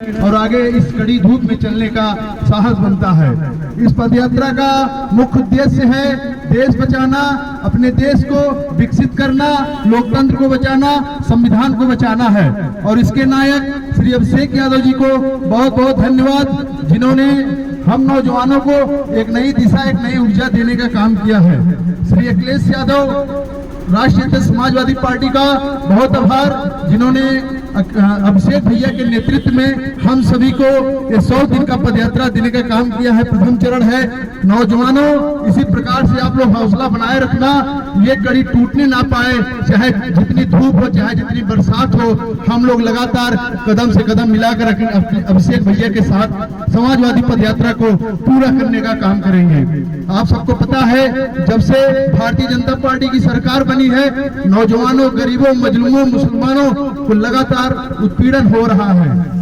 और आगे इस कड़ी धूप में चलने का साहस बनता है। इस पदयात्रा का मुख्य उद्देश्य है देश बचाना, अपने देश को विकसित करना, लोकतंत्र को बचाना, संविधान को बचाना है। और इसके नायक श्री अभिषेक यादव जी को बहुत बहुत धन्यवाद, जिन्होंने हम नौजवानों को एक नई दिशा, एक नई ऊर्जा देने का काम किया है। श्री अखिलेश यादव राष्ट्रीय समाजवादी पार्टी का बहुत आभार, जिन्होंने अभिषेक भैया के नेतृत्व में हम सभी को ये 100 दिन का पदयात्रा देने का काम किया है। प्रथम चरण है। नौजवानों, इसी प्रकार से आप लोग हौसला बनाए रखना, ये कड़ी टूटने ना पाए, चाहे जितनी धूप हो, चाहे जितनी बरसात हो, हम लोग लगातार कदम से कदम मिलाकर अभिषेक भैया के साथ समाजवादी पदयात्रा को पूरा करने का काम करेंगे। आप सबको पता है, जब से भारतीय जनता पार्टी की सरकार बनी है, नौजवानों, गरीबों, मजलूमों, मुसलमानों को लगातार उत्पीड़न हो रहा है।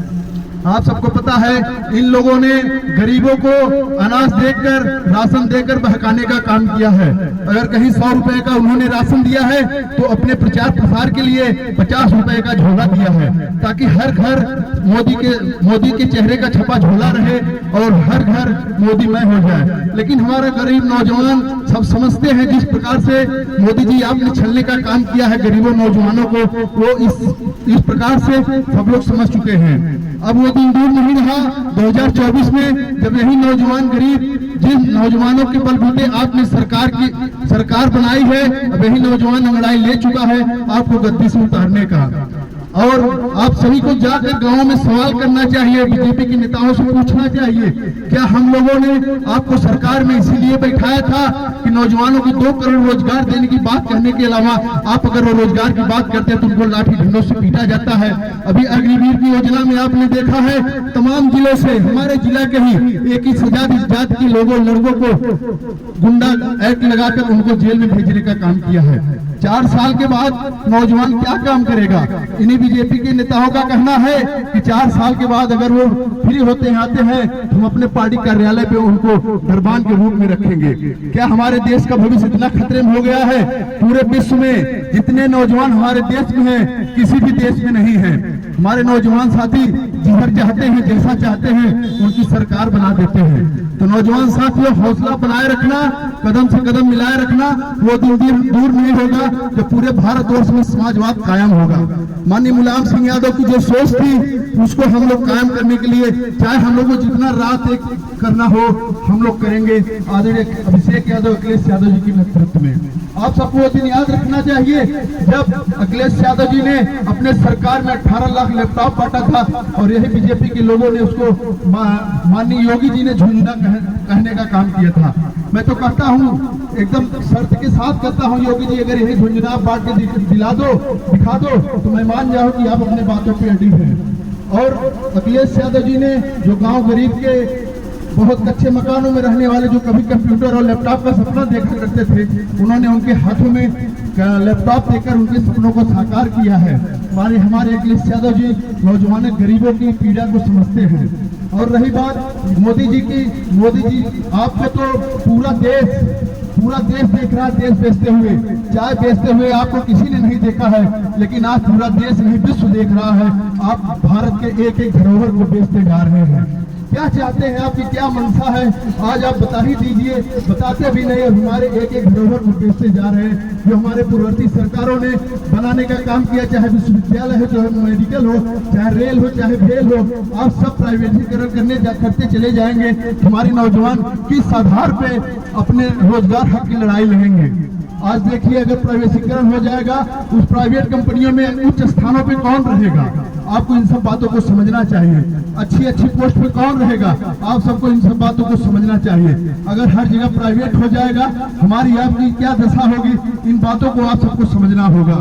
आप सबको पता है, इन लोगों ने गरीबों को अनाज देकर, राशन देकर बहकाने का काम किया है। अगर कहीं 100 रुपए का उन्होंने राशन दिया है तो अपने प्रचार प्रसार के लिए 50 रुपए का झोला दिया है, ताकि हर घर मोदी के चेहरे का छपा झोला रहे और हर घर मोदीमय हो जाए। लेकिन हमारा गरीब नौजवान सब समझते हैं, जिस प्रकार से मोदी जी आपने छलने का काम किया है गरीबों नौजवानों को, वो इस प्रकार से सब लोग समझ चुके हैं। अब वो दिन दूर नहीं रहा, 2024 में जब यही नौजवान गरीब, जिन नौजवानों के बलबूते आपने सरकार बनाई है, अब यही नौजवान अंगड़ाई ले चुका है आपको गद्दी से उतारने का। और आप सभी को जाकर गांव में सवाल करना चाहिए, बीजेपी के नेताओं से पूछना चाहिए, क्या हम लोगों ने आपको सरकार में इसीलिए बैठाया था कि नौजवानों को 2 करोड़ रोजगार देने की बात कहने के अलावा आप अगर वो रोजगार की बात करते हैं तो उनको लाठी डंडों से पीटा जाता है। अभी अग्निवीर की योजना में आपने देखा है, तमाम जिलों से, हमारे जिला के ही एक ही जाति के लोगों, लड़कों को गुंडा एक्ट लगाकर उनको जेल में भेजने का काम किया है। 4 साल के बाद नौजवान क्या काम करेगा? इन्हीं बीजेपी के नेताओं का कहना है कि 4 साल के बाद अगर वो फ्री होते हैं, आते हैं, तो हम अपने पार्टी कार्यालय पे उनको दरबान के रूप में रखेंगे। क्या हमारे देश का भविष्य इतना खतरे में हो गया है? पूरे विश्व में जितने नौजवान हमारे देश में हैं, किसी भी देश में नहीं है। हमारे नौजवान साथी जिधर चाहते हैं, जैसा चाहते हैं, उनकी सरकार बना देते हैं। तो नौजवान साथियों, हौसला बनाए रखना, कदम से कदम मिलाए रखना, वो दिन दूर नहीं होगा जब पूरे भारतवर्ष में समाजवाद कायम होगा। माननीय मुलायम सिंह यादव की जो सोच थी, उसको हम लोग कायम करने के लिए, चाहे हम लोग को जितना रात एक करना हो, हम लोग करेंगे। आदरणीय अभिषेक यादव, अखिलेश यादव जी के नेतृत्व में आप सबको वो दिन याद रखना चाहिए जब अखिलेश यादव जी ने अपने सरकार में 18 लाख लैपटॉप बांटा था और यही बीजेपी के लोगों ने उसको माननीय योगी जी ने झुंझुना कहने का काम किया था। मैं तो कहता हूँ, एकदम शर्त के साथ कहता हूँ, योगी जी अगर यही झुंझुना बांट के दिला दो, दिखा दो, तो मैं मान जाऊँ कि आप अपने बातों पे अड़ी हैं। और अखिलेश यादव जी ने जो गाँव गरीब के बहुत कच्चे मकानों में रहने वाले, जो कभी कंप्यूटर और लैपटॉप का सपना देखा करते थे, उन्होंने उनके हाथों में लैपटॉप देकर उनके सपनों को साकार किया है। हमारे अखिलेश यादव जी नौजवान गरीबों की पीड़ा को समझते हैं। और रही बात मोदी जी की, मोदी जी आपको तो पूरा देश देख रहा है, देश बेचते हुए, चाय बेचते हुए आपको किसी ने नहीं देखा है, लेकिन आज पूरा देश नहीं, विश्व देख रहा है। आप भारत के एक एक धरोहर को बेचते जा रहे हैं। क्या चाहते हैं, आपकी क्या मंशा है, आज आप बता ही दीजिए। बताते भी नहीं, हमारे एक एक धरोहर को बेचते जा रहे हैं, जो हमारे पूर्ववर्ती सरकारों ने बनाने का काम किया, चाहे विश्वविद्यालय हो, चाहे मेडिकल हो, चाहे रेल हो, चाहे भेल हो, आप सब प्राइवेटीकरण करते चले जाएंगे। हमारे नौजवान किस आधार पे अपने रोजगार हक की लड़ाई लड़ेंगे? आज देखिए, अगर प्राइवेटीकरण हो जाएगा, उस प्राइवेट कंपनियों में उच्च स्थानों पे कौन रहेगा? आपको इन सब बातों को समझना चाहिए। अच्छी पोस्ट पे कौन रहेगा? आप सबको इन सब बातों को समझना चाहिए। अगर हर जगह प्राइवेट हो जाएगा, हमारी आपकी क्या दशा होगी? इन बातों को आप सबको समझना होगा।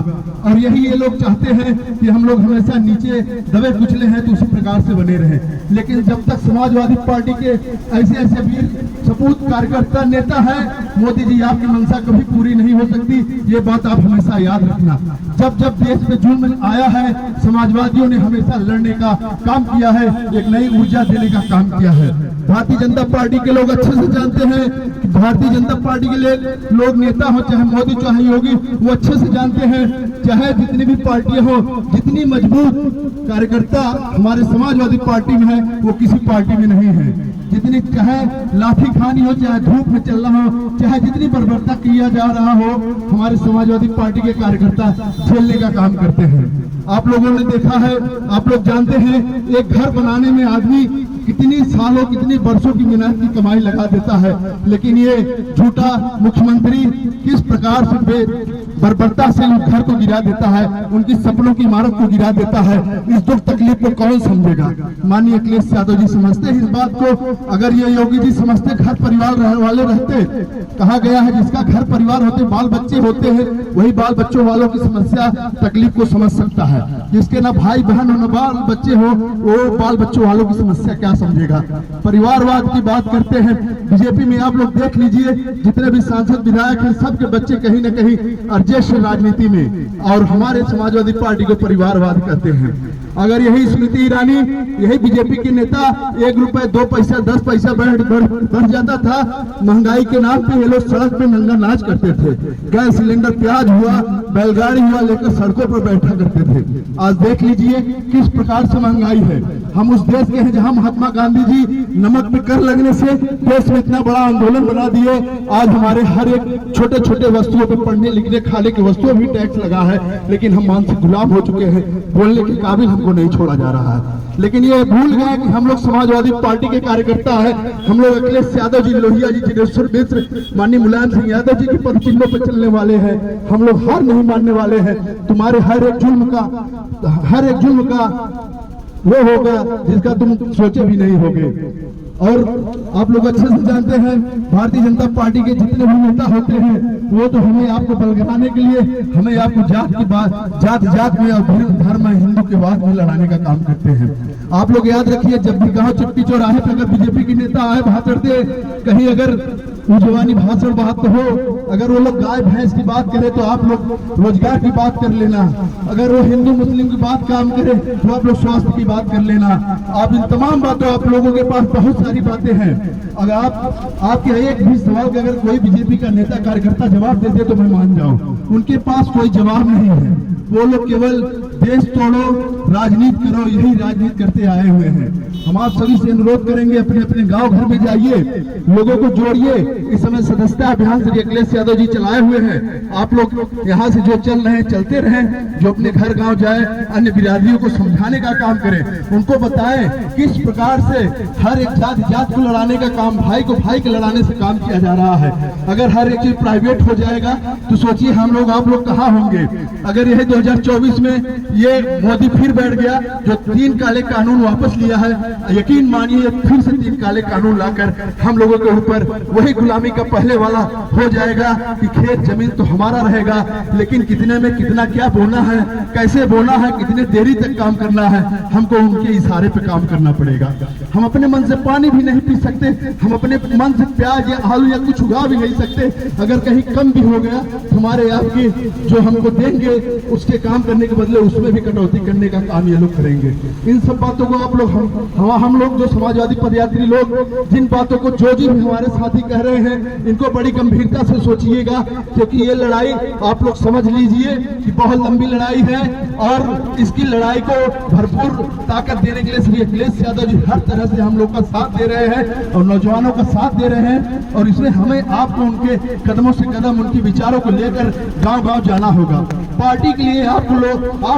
और यही ये लोग चाहते हैं कि हम लोग हमेशा नीचे दबे कुचले हैं, तो उसी प्रकार से बने रहे। लेकिन जब तक समाजवादी पार्टी के ऐसे वीर सपूत कार्यकर्ता नेता है, मोदी जी आपकी मंशा कभी पूरी नहीं हो सकती। ये बात आप हमेशा याद रखना। जब देश में जुल्म आया है, समाजवादियों ने ने हमेशा लड़ने का काम किया है, एक नई ऊर्जा देने का काम किया है। भारतीय जनता पार्टी के लोग अच्छे से जानते हैं कि भारतीय जनता पार्टी के लिए लोग नेता हो, चाहे मोदी चाहे योगी, वो अच्छे से जानते हैं चाहे जितनी भी पार्टियां हो, जितनी मजबूत कार्यकर्ता हमारे समाजवादी पार्टी में है वो किसी पार्टी में नहीं है। जितनी चाहे लाठी खानी हो, चाहे धूप में चलना हो, चाहे जितनी बर्बरता किया जा रहा हो, हमारे समाजवादी पार्टी के कार्यकर्ता झेलने का काम करते हैं। आप लोगों ने देखा है, आप लोग जानते हैं, एक घर बनाने में आदमी कितनी सालों कितनी वर्षों की मेहनत की कमाई लगा देता है, लेकिन ये झूठा मुख्यमंत्री किस प्रकार से बर्बरता से उस घर को गिरा देता है, उनकी सपनों की इमारत को गिरा देता है। इस दुख तकलीफ को कौन समझेगा? माननीय अखिलेश यादव जी समझते हैं इस बात को। अगर ये योगी जी समझते, घर परिवार वाले रहते, कहा गया है जिसका घर परिवार होते, बाल बच्चे होते हैं, वही बाल बच्चों वालों की समस्या तकलीफ को समझ सकता है। जिसके ना भाई बहन हो, ना बाल बच्चे हो, वो बाल बच्चों वालों की समस्या क्या समझेगा? परिवारवाद की बात करते हैं। बीजेपी में आप लोग देख लीजिए, जितने भी सांसद विधायक हैं, सबके बच्चे कहीं न कहीं अर्जेश राजनीति में, और हमारे समाजवादी पार्टी को परिवारवाद कहते हैं। अगर यही स्मृति ईरानी, यही बीजेपी के नेता 1 रुपए 2 पैसा 10 पैसा बढ़ जाता था, महंगाई के नाम पे ये लोग सड़क पे नंगा नाच करते थे। गैस सिलेंडर, प्याज हुआ, बैलगाड़ी हुआ, लेकर सड़कों पर बैठा करते थे। आज देख लीजिए किस प्रकार से महंगाई है। हम उस देश के हैं जहां महात्मा गांधी जी नमक पे कर लगने से देश में इतना बड़ा आंदोलन बना दिए। आज हमारे हर एक छोटे छोटे वस्तुओं पे, पढ़ने लिखने खाने की वस्तुओं भी टैक्स लगा है, लेकिन हम मानसिक गुलाम हो चुके हैं। बोलने के काबिल हमको नहीं छोड़ा जा रहा है। लेकिन ये भूल गए कि हम लोग समाजवादी पार्टी के कार्यकर्ता है। हम लोग अखिलेश यादव जी, लोहिया जी, जिनेश्वर मिश्र, माननीय मुलायम सिंह यादव जी के पद चिन्हों पर चलने वाले हैं। हम लोग हार नहीं मानने वाले हैं। तुम्हारे हर एक जुल्म का वो होगा जिसका तुम सोचे भी नहीं होगे। और आप लोग अच्छे से जानते हैं, भारतीय जनता पार्टी के जितने भी नेता होते हैं वो तो हमें आपको बलगराने के लिए, हमें आपको जात में और धर्म हिंदू के बाद में लड़ाने का काम करते हैं। आप लोग याद रखिए, जब भी गांव चुटकी चौराहे पर अगर बीजेपी के नेता आए भाषण दे, कहीं अगर जवानी भाषण बात तो हो, अगर वो लोग गाय भैंस की बात करें तो आप लोग रोजगार की बात कर लेना। अगर वो हिंदू मुस्लिम की बात काम करे तो आप लोग स्वास्थ्य की बात कर लेना। आप इन तमाम बातों, आप लोगों के पास बहुत सारी बातें हैं। अगर आपके एक भी सवाल का अगर कोई बीजेपी का नेता कार्यकर्ता जवाब दे दे तो मैं मान जाऊं, उनके पास कोई जवाब नहीं है। वो लोग केवल देश तोड़ो, राजनीति करो, यही राजनीति करते आए हुए हैं। हम आप सभी से अनुरोध करेंगे, अपने अपने गांव घर में जाइए, लोगों को जोड़िए। इस समय सदस्यता अभियान श्री अखिलेश यादव जी चलाए हुए हैं। आप लोग यहाँ से जो चल रहे हैं चलते रहें, जो अपने घर गांव जाए, अन्य बिरादरियों को समझाने का काम करें, उनको बताएं किस प्रकार से हर एक जात को लड़ाने का काम, भाई को भाई के लड़ाने से काम किया जा रहा है। अगर हर एक चीज प्राइवेट हो जाएगा तो सोचिए हम लोग आप लोग कहाँ होंगे। अगर यह 2024 में ये मोदी फिर बैठ गया, जो 3 काले कानून वापस लिया है, यकीन मानिए फिर से 3 काले कानून लाकर हम लोगों के ऊपर वही गुलामी का पहले वाला हो जाएगा कि खेत जमीन तो हमारा रहेगा, लेकिन कितने में कितना क्या बोना है, कैसे बोना है, कितने देरी तक काम करना है, हमको उनके इशारे पे काम करना पड़ेगा। हम अपने मन से पानी भी नहीं पी सकते, हम अपने मन से प्याज या आलू या कुछ उगा भी नहीं सकते। अगर कहीं कम भी हो गया, हमारे आपके जो हमको देंगे उसके काम करने के बदले उसमें भी कटौती करने का काम ये लोग करेंगे। इन सब बातों को आप लोग हम लोग जो समाजवादी पदयात्री लोग, जिन बातों को जो भी हमारे साथी कह रहे हैं, इनको बड़ी गंभीरता से सोचिएगा, क्योंकि ये लड़ाई आप लोग समझ लीजिए कि बहुत लंबी लड़ाई है और इसकी लड़ाई को भरपूर ताकत देने के लिए श्री अखिलेश यादव जी हर तरह से हम लोग का साथ दे रहे हैं और नौजवानों का साथ दे रहे हैं। और इसमें हमें आपको उनके कदमों से कदम, उनके विचारों को लेकर गांव-गांव जाना होगा। पार्टी के लिए आप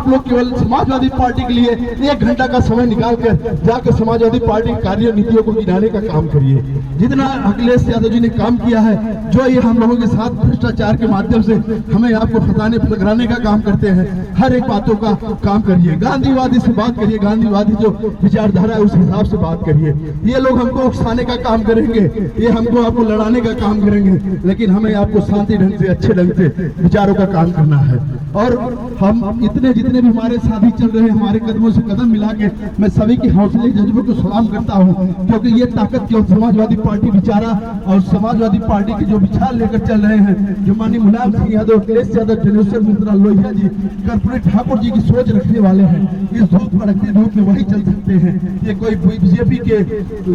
लोग केवल समाजवादी पार्टी के लिए 1 घंटा का समय निकालकर जाकर समाजवादी पार्टी की कार्य नीतियों को गिराने का काम करिए। जितना अखिलेश यादव जी ने काम किया है, जो ये हम लोगों के साथ भ्रष्टाचार के माध्यम से हमें आपको फतराने का काम करते हैं, हर एक बातों का काम करिए। गांधीवादी से बात करिए, गांधीवादी जो विचारधारा है उस हिसाब से बात करिए। ये लोग हमको उकसाने का काम करेंगे, ये हमको आपको लड़ाने का काम करेंगे, लेकिन हमें आपको शांति ढंग से, अच्छे ढंग से विचारों का काम करना है। और हम इतने जितने भी हमारे साथी चल रहे हैं, हमारे कदमों से कदम मिला के मैं सभी के हौसले जज्बे को सलाम करता हूँ, क्योंकि ये ताकत केवल समाजवादी पार्टी विचारा और समाजवादी पार्टी के जो विचार लेकर चल रहे हैं, जो माननीय मुलायम सिंह यादव, अखिलेश यादव, जनेश्वर मिश्रा, लोहिया जी, कर्पूरी ठाकुर जी की सोच रखने वाले हैं, इस धूप में रखते धूप में वही चल सकते हैं। ये कोई बीजेपी के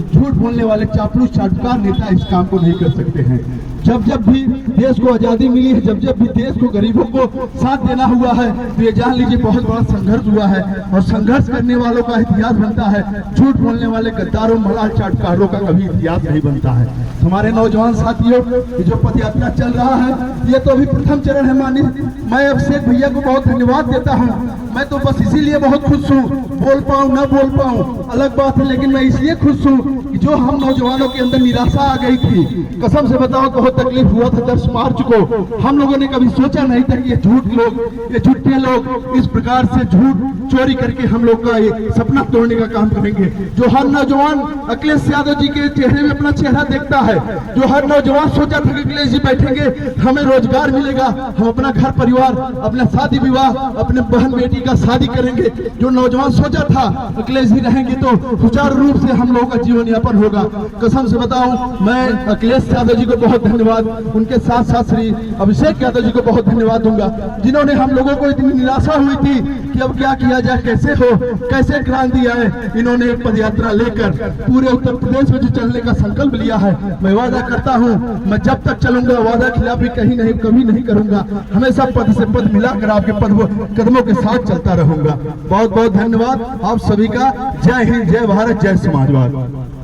झूठ बोलने वाले चापलूस चाटुकार नेता इस काम को नहीं कर सकते हैं। जब जब भी देश को आजादी मिली है, जब जब भी देश को गरीबों को साथ देना हुआ है, तो ये जान लीजिए बहुत बड़ा संघर्ष हुआ है, और संघर्ष करने वालों का इतिहास बनता है, झूठ बोलने वाले गद्दारों, मलाल चाटकारों का कभी इतिहास नहीं बनता है। हमारे नौजवान साथियों, ये जो पद यात्रा चल रहा है, ये तो अभी प्रथम चरण है। माननीय मैं अभिषेक भैया को बहुत धन्यवाद देता हूँ। मैं तो बस इसीलिए बहुत खुश हूँ, बोल पाऊँ न बोल पाऊँ अलग बात है, लेकिन मैं इसलिए खुश हूँ कि जो हम नौजवानों के अंदर निराशा आ गई थी, कसम से बताओ बहुत तकलीफ हुआ था 10 मार्च को। हम लोगों ने कभी सोचा नहीं था कि ये झूठ लोग, ये झूठे लोग इस प्रकार से झूठ चोरी करके हम लोग का ये सपना तोड़ने का काम करेंगे। जो हर नौजवान अखिलेश यादव जी के चेहरे में अपना चेहरा देखता है, जो हर नौजवान सोचा था कि अखिलेश जी बैठेंगे, हमें रोजगार मिलेगा, हम अपना घर परिवार, अपना शादी विवाह, अपने बहन बेटी का शादी करेंगे, जो नौजवान सोचा था अखिलेश जी रहेंगे तो सुचारू रूप से हम लोगों का जीवन यापन होगा। कसम से बताऊं, मैं अखिलेश यादव जी को बहुत धन्यवाद, उनके साथ साथ श्री अभिषेक यादव जी को बहुत धन्यवाद दूंगा, जिन्होंने हम लोगों को इतनी निराशा हुई थी कि अब क्या किया जाए, कैसे हो, कैसे क्रांति आए, इन्होंने एक पद यात्रा लेकर पूरे उत्तर प्रदेश में जो चलने का संकल्प लिया है। मैं वादा करता हूं, मैं जब तक चलूंगा वादा खिलाफी कहीं नहीं, कभी नहीं करूंगा, हमेशा पद से पद मिलाकर आपके कदमों के साथ चलता रहूंगा। बहुत बहुत धन्यवाद आप सभी का। जय हिंद, जय भारत, जय समाजवाद।